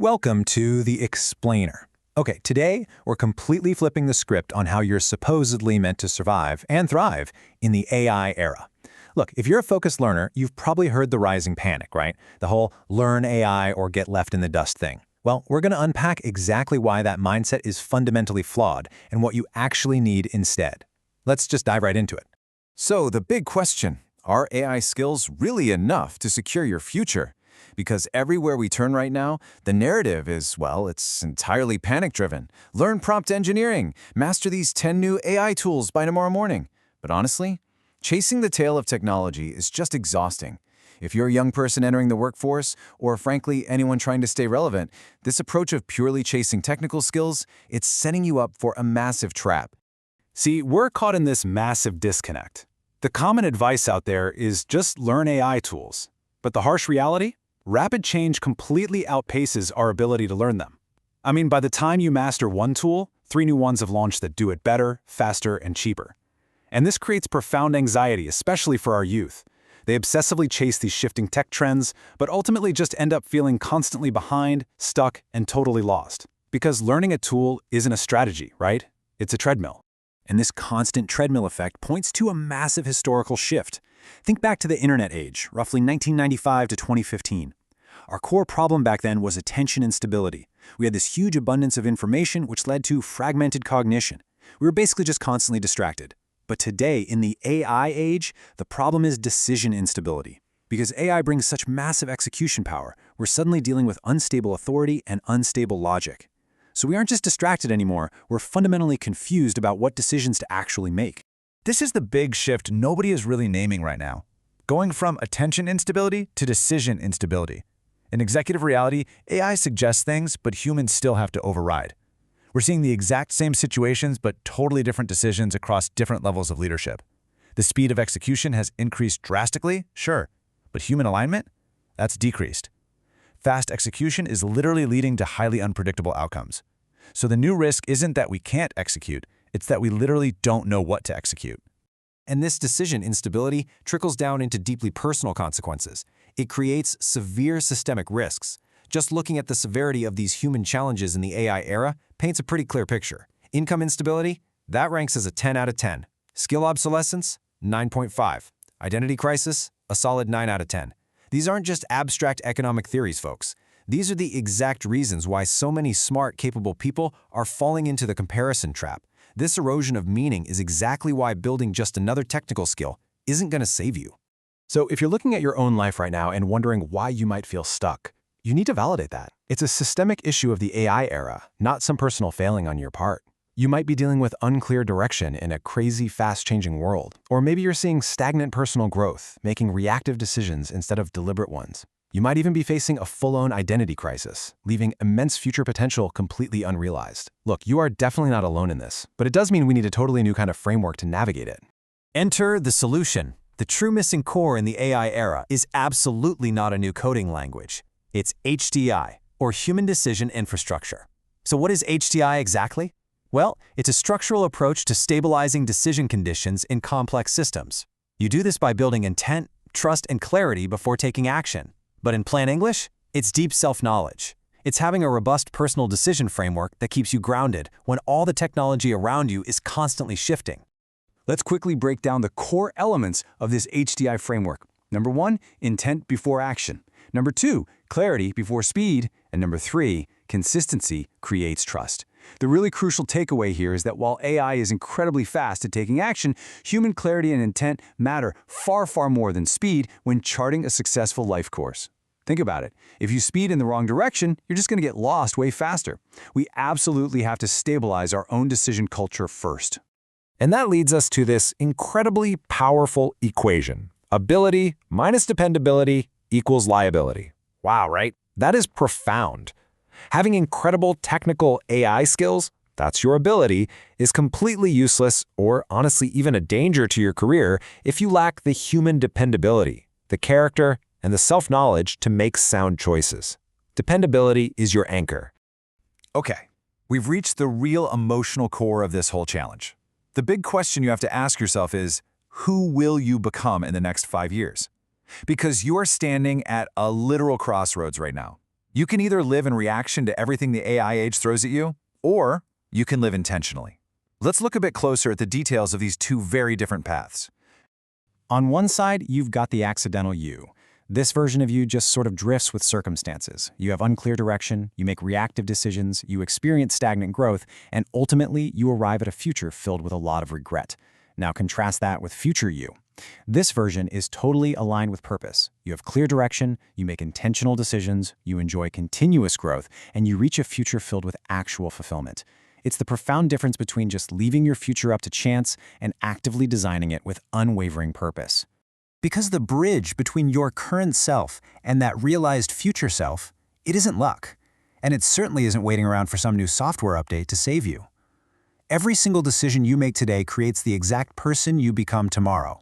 Welcome to The Explainer. Okay, today we're completely flipping the script on how you're supposedly meant to survive and thrive in the AI era. Look, if you're a focused learner, you've probably heard the rising panic, right? The whole learn AI or get left in the dust thing. Well, we're going to unpack exactly why that mindset is fundamentally flawed and what you actually need instead. Let's just dive right into it. So the big question, are AI skills really enough to secure your future? Because everywhere we turn right now, the narrative is, well, it's entirely panic-driven. Learn prompt engineering, master these 10 new AI tools by tomorrow morning. But honestly, chasing the tail of technology is just exhausting. If you're a young person entering the workforce, or frankly, anyone trying to stay relevant, this approach of purely chasing technical skills, it's setting you up for a massive trap. See, we're caught in this massive disconnect. The common advice out there is just learn AI tools. But the harsh reality? Rapid change completely outpaces our ability to learn them. I mean, by the time you master one tool, 3 new ones have launched that do it better, faster, and cheaper. And this creates profound anxiety, especially for our youth. They obsessively chase these shifting tech trends, but ultimately just end up feeling constantly behind, stuck, and totally lost. Because learning a tool isn't a strategy, right? It's a treadmill. And this constant treadmill effect points to a massive historical shift. Think back to the internet age, roughly 1995 to 2015. Our core problem back then was attention instability. We had this huge abundance of information which led to fragmented cognition. We were basically just constantly distracted. But today, in the AI age, the problem is decision instability. Because AI brings such massive execution power, we're suddenly dealing with unstable authority and unstable logic. So we aren't just distracted anymore, we're fundamentally confused about what decisions to actually make. This is the big shift nobody is really naming right now. Going from attention instability to decision instability. In executive reality, AI suggests things, but humans still have to override. We're seeing the exact same situations, but totally different decisions across different levels of leadership. The speed of execution has increased drastically, sure, but human alignment? That's decreased. Fast execution is literally leading to highly unpredictable outcomes. So the new risk isn't that we can't execute, it's that we literally don't know what to execute. And this decision instability trickles down into deeply personal consequences. It creates severe systemic risks. Just looking at the severity of these human challenges in the AI era paints a pretty clear picture. Income instability? That ranks as a 10 out of 10. Skill obsolescence? 9.5. Identity crisis? A solid 9 out of 10. These aren't just abstract economic theories, folks. These are the exact reasons why so many smart, capable people are falling into the comparison trap. This erosion of meaning is exactly why building just another technical skill isn't going to save you. So if you're looking at your own life right now and wondering why you might feel stuck, you need to validate that. It's a systemic issue of the AI era, not some personal failing on your part. You might be dealing with unclear direction in a crazy, fast-changing world. Or maybe you're seeing stagnant personal growth, making reactive decisions instead of deliberate ones. You might even be facing a full-on identity crisis, leaving immense future potential completely unrealized. Look, you are definitely not alone in this, but it does mean we need a totally new kind of framework to navigate it. Enter the solution. The true missing core in the AI era is absolutely not a new coding language. It's HDI, or Human Decision Infrastructure. So what is HDI exactly? Well, it's a structural approach to stabilizing decision conditions in complex systems. You do this by building intent, trust, and clarity before taking action. But in plain English, it's deep self-knowledge. It's having a robust personal decision framework that keeps you grounded when all the technology around you is constantly shifting. Let's quickly break down the core elements of this HDI framework. Number 1, intent before action. Number 2, clarity before speed. And number 3, consistency creates trust. The really crucial takeaway here is that while AI is incredibly fast at taking action, human clarity and intent matter far, far more than speed when charting a successful life course. Think about it. If you speed in the wrong direction, you're just going to get lost way faster. We absolutely have to stabilize our own decision culture first. And that leads us to this incredibly powerful equation. Ability minus dependability equals liability. Wow, right? That is profound. Having incredible technical AI skills, that's your ability, is completely useless or honestly even a danger to your career if you lack the human dependability, the character, and the self-knowledge to make sound choices. Dependability is your anchor. Okay, we've reached the real emotional core of this whole challenge. The big question you have to ask yourself is, who will you become in the next 5 years? Because you are standing at a literal crossroads right now. You can either live in reaction to everything the AI age throws at you, or you can live intentionally. Let's look a bit closer at the details of these two very different paths. On one side, you've got the accidental you. This version of you just sort of drifts with circumstances. You have unclear direction, you make reactive decisions, you experience stagnant growth, and ultimately you arrive at a future filled with a lot of regret. Now contrast that with FutureYou. This version is totally aligned with purpose. You have clear direction, you make intentional decisions, you enjoy continuous growth, and you reach a future filled with actual fulfillment. It's the profound difference between just leaving your future up to chance and actively designing it with unwavering purpose. Because the bridge between your current self and that realized future self, it isn't luck. And it certainly isn't waiting around for some new software update to save you. Every single decision you make today creates the exact person you become tomorrow.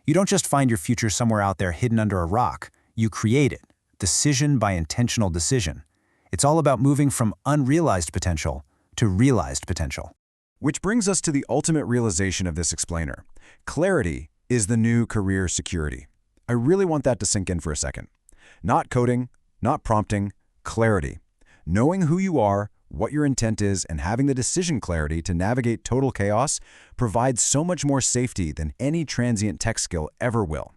You don't just find your future somewhere out there hidden under a rock. You create it, decision by intentional decision. It's all about moving from unrealized potential to realized potential. Which brings us to the ultimate realization of this explainer. Clarity is the new career security. I really want that to sink in for a second. Not coding, not prompting, clarity. Knowing who you are, what your intent is, and having the decision clarity to navigate total chaos provides so much more safety than any transient tech skill ever will.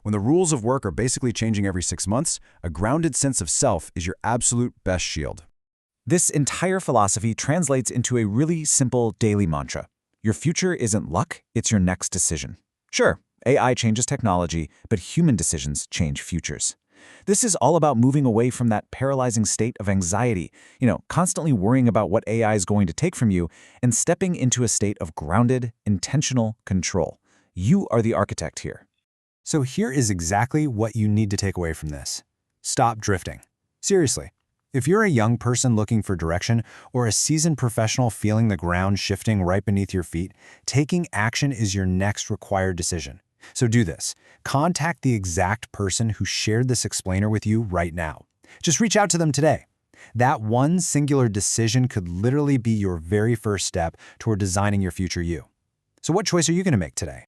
When the rules of work are basically changing every 6 months, a grounded sense of self is your absolute best shield. This entire philosophy translates into a really simple daily mantra. Your future isn't luck, it's your next decision. Sure, AI changes technology, but human decisions change futures. This is all about moving away from that paralyzing state of anxiety, constantly worrying about what AI is going to take from you, and stepping into a state of grounded, intentional control. You are the architect here. So here is exactly what you need to take away from this. Stop drifting. Seriously. If you're a young person looking for direction or a seasoned professional feeling the ground shifting right beneath your feet, taking action is your next required decision. So do this. Contact the exact person who shared this explainer with you right now. Just reach out to them today. That one singular decision could literally be your very first step toward designing your future you. So what choice are you going to make today?